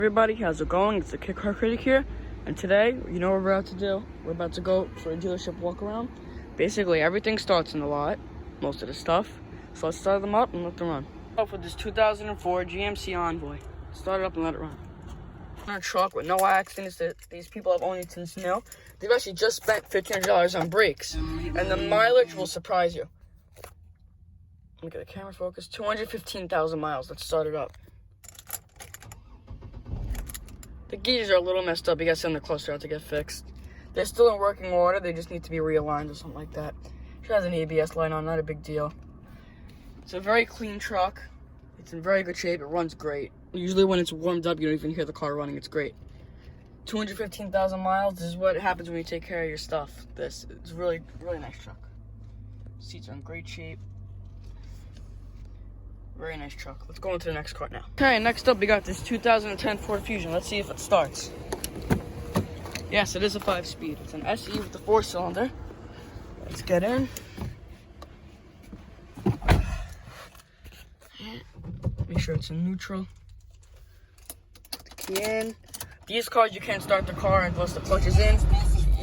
Everybody, how's it going? It's the Kit Car Critic here, and today, you know what we're about to do? We're about to go for a dealership walk around. Basically, everything starts in the lot, most of the stuff. So let's start them up and let them run. Off with this 2004 GMC Envoy. Start it up and let it run. On a truck with no accidents that these people have owned it since new. They've actually just spent $1,500 on brakes, and the mileage will surprise you. Look at the camera focus. 215,000 miles. Let's start it up. The gears are a little messed up. You gotta send the cluster out to get fixed. They're still in working order. They just need to be realigned or something like that. It has an ABS light on, not a big deal. It's a very clean truck. It's in very good shape. It runs great. Usually when it's warmed up, you don't even hear the car running. It's great. 215,000 miles. This is what happens when you take care of your stuff. It's a really, really nice truck. Seats are in great shape. Very nice truck. Let's go into the next car now. Okay, next up we got this 2010 Ford Fusion. Let's see if it starts. Yes, it is a 5-speed. It's an SE with the 4-cylinder. Let's get in. Make sure it's in neutral. Put the key in. These cars, you can't start the car unless the clutch is in.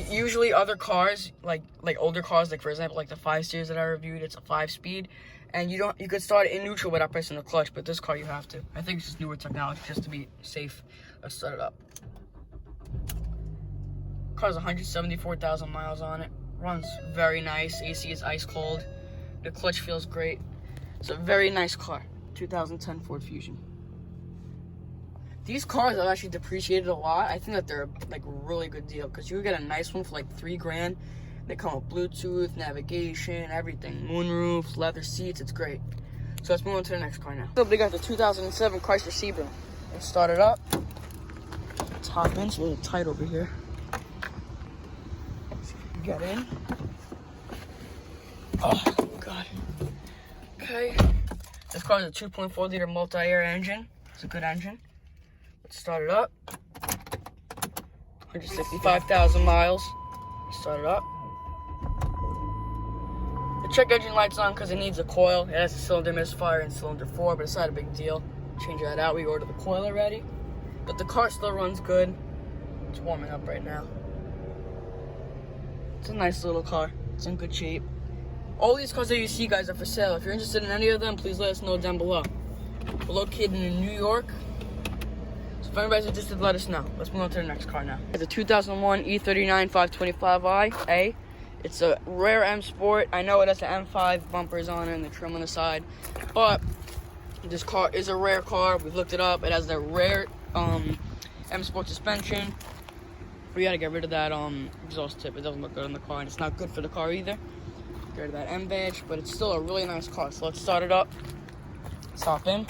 Usually other cars, like older cars, like for example, like the 5 Series that I reviewed, it's a 5-speed. And you could start it in neutral without pressing the clutch, but this car you have to. I think it's just newer technology just to be safe. Let's start it up. Car's 174,000 miles on it. Runs very nice. AC is ice cold. The clutch feels great. It's a very nice car. 2010 Ford Fusion. These cars have actually depreciated a lot. I think that they're like a really good deal because you get a nice one for like $3,000. They come with Bluetooth, navigation, everything. Moonroof, leather seats, it's great. So let's move on to the next car now. So we got the 2007 Chrysler Sebring. Let's start it up. Let's hop in, it's a little tight over here. Get in. Oh, God. Okay. This car is a 2.4 liter multi-air engine. It's a good engine. Let's start it up. 165,000 miles. Let's start it up. The check engine light's on because it needs a coil. It has a cylinder misfire in cylinder 4, but it's not a big deal. Change that out. We ordered the coil already. But the car still runs good. It's warming up right now. It's a nice little car. It's in good shape. All these cars that you see, guys, are for sale. If you're interested in any of them, please let us know down below. We're located in New York. So if anybody's interested, let us know. Let's move on to the next car now. It's a 2001 E39 525i. It's a rare M Sport. I know it has the M5 bumpers on it and the trim on the side, but this car is a rare car. We've looked it up. It has the rare M Sport suspension. We gotta get rid of that exhaust tip. It doesn't look good on the car, and it's not good for the car either. Get rid of that M badge, but it's still a really nice car. So let's start it up. Let's hop in.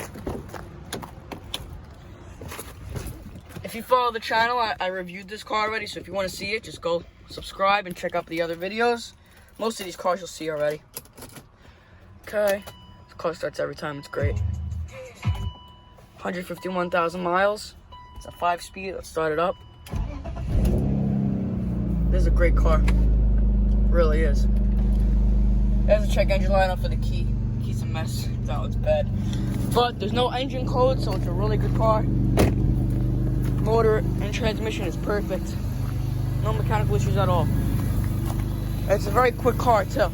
If you follow the channel, I reviewed this car already, so if you want to see it, just go subscribe and check out the other videos. Most of these cars you'll see already. Okay, the car starts every time. It's great. 151,000 miles. It's a 5-speed. Let's start it up. This is a great car. It really is. There's a check engine light on for the key. The key's a mess. That looks bad. But there's no engine code, so it's a really good car. Motor and transmission is perfect. No mechanical issues at all. It's a very quick car too.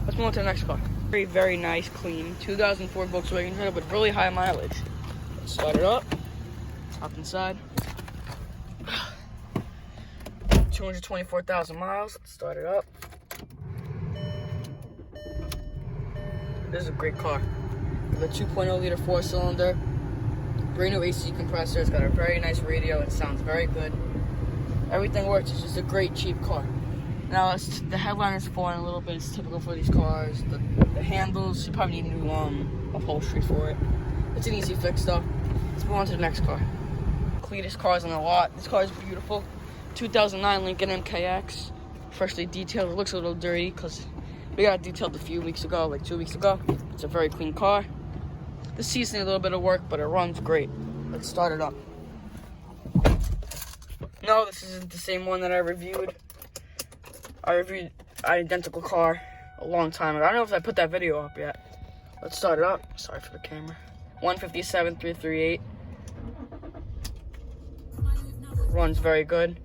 Let's move on to the next car. Very, very nice, clean 2004 Volkswagen Jetta with really high mileage. Let's start it up. Hop inside. 224,000 miles. Let's start it up. This is a great car. With a 2.0 liter 4-cylinder. Brand new AC compressor. It's got a very nice radio. It sounds very good. Everything works. It's just a great, cheap car. Now, the headliner is falling a little bit. It's typical for these cars. The handles, you probably need new upholstery for it. It's an easy fix, though. Let's move on to the next car. Cleanest cars on the lot. This car is beautiful. 2009 Lincoln MKX. Freshly detailed. It looks a little dirty because we got it detailed a few weeks ago, like 2 weeks ago. It's a very clean car. The seats need a little bit of work, but it runs great. Let's start it up. No, this isn't the same one that I reviewed. I reviewed an identical car a long time ago. I don't know if I put that video up yet. Let's start it up. Sorry for the camera. 157,338. runs very good.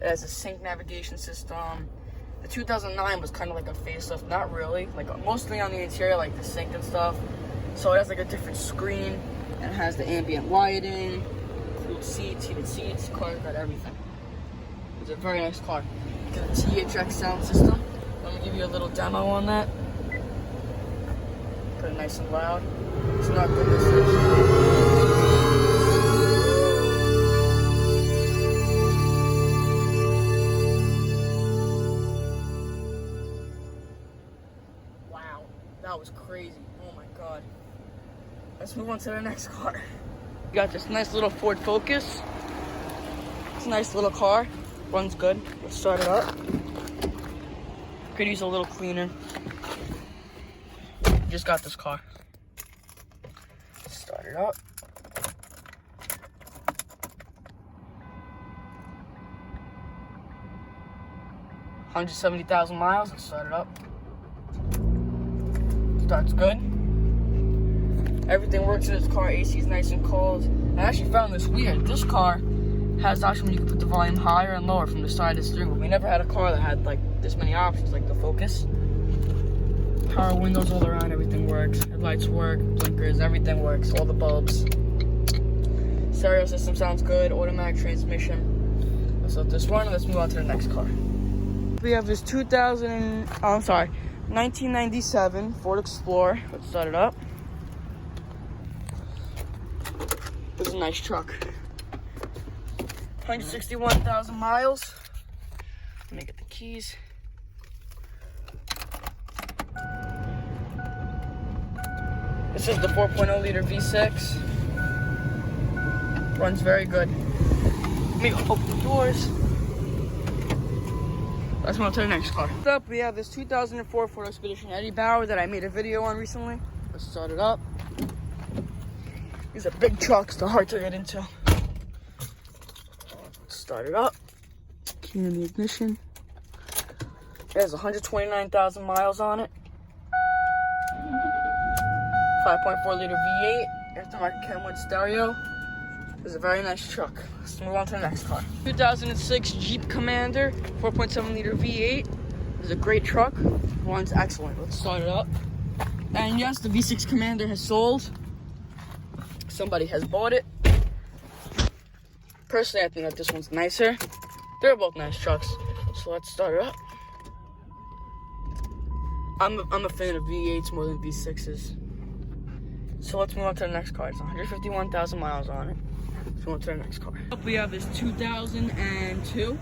It has a sync navigation system. The 2009 was kind of like a facelift, not really, like mostly on the interior, like the sync and stuff. So it has like a different screen, and it has the ambient lighting, cooled seats, heated seats. Car's got everything. It's a very nice car. Got a THX sound system. Let me give you a little demo on that. Put it nice and loud. It's not good this is. That was crazy. Oh my god. Let's move on to the next car. We got this nice little Ford Focus. It's a nice little car. Runs good. Let's start it up. Could use a little cleaner. Just got this car. Let's start it up. $170,000 miles. Let's start it up. Starts good. Everything works in this car. AC is nice and cold. I actually found this weird. This car has option where you can put the volume higher and lower from the side of the steering wheel. We never had a car that had like this many options, like the Focus. Power windows all around, everything works. Headlights work, blinkers, everything works, all the bulbs. Stereo system sounds good, automatic transmission. Let's let this run and let's move on to the next car. We have this 1997 Ford Explorer. Let's start it up. This is a nice truck. 161,000 miles. Let me get the keys. This is the 4.0 liter V6. Runs very good. Let me open the doors. Let's move on to the next car. Next up, we have this 2004 Ford Expedition Eddie Bauer that I made a video on recently. Let's start it up. These are big trucks, they're hard to get into. Let's start it up. Key in the ignition. It has 129,000 miles on it. 5.4 liter V8, aftermarket Kenwood stereo. It's a very nice truck. Let's move on to the next car. 2006 Jeep Commander, 4.7 liter V8. It's a great truck. Runs excellent. Let's start it up. And yes, the V6 Commander has sold. Somebody has bought it. Personally, I think that this one's nicer. They're both nice trucks. So let's start it up. I'm a fan of V8s more than V6s. So let's move on to the next car. It's 151,000 miles on it. Let's move on to the next car. Up we have this 2002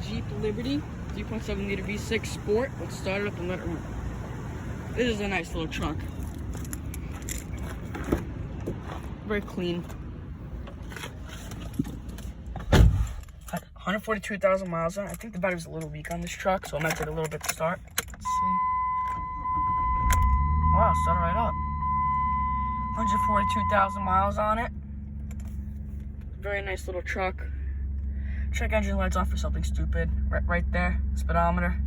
Jeep Liberty 3.7 liter V6 Sport. Let's start it up and let it run. This is a nice little truck. Very clean. 142,000 miles on it. I think the battery's a little weak on this truck, so it might take a little bit to start. Let's see. Wow, start right up. 142,000 miles on it. Very nice little truck. Check engine lights off for something stupid. Right there, speedometer.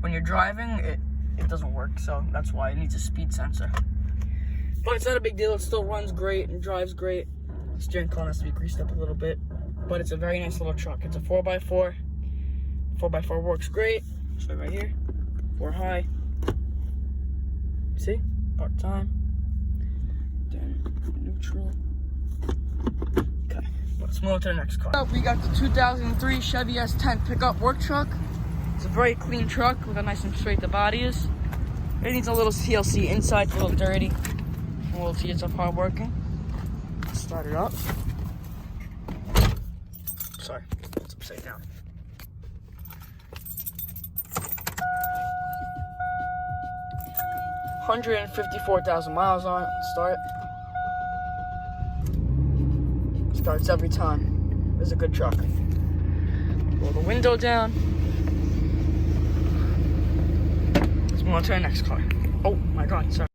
When you're driving, it doesn't work, so that's why it needs a speed sensor. But it's not a big deal. It still runs great and drives great. The steering column has to be greased up a little bit, but it's a very nice little truck. It's a 4x4. 4x4 works great. Show you right here. 4 high. See? Part time. Then neutral. Okay, let's move on to the next car. We got the 2003 Chevy S10 pickup work truck. It's a very clean truck. Look how nice and straight the body is. It needs a little TLC inside, it's a little dirty. And we'll see it's up hard working. Let's start it up. Sorry, it's upside down. $154,000 miles on it. Let's start. Starts every time. It's a good truck. Roll the window down. Let's move on to our next car. Oh my God, sorry.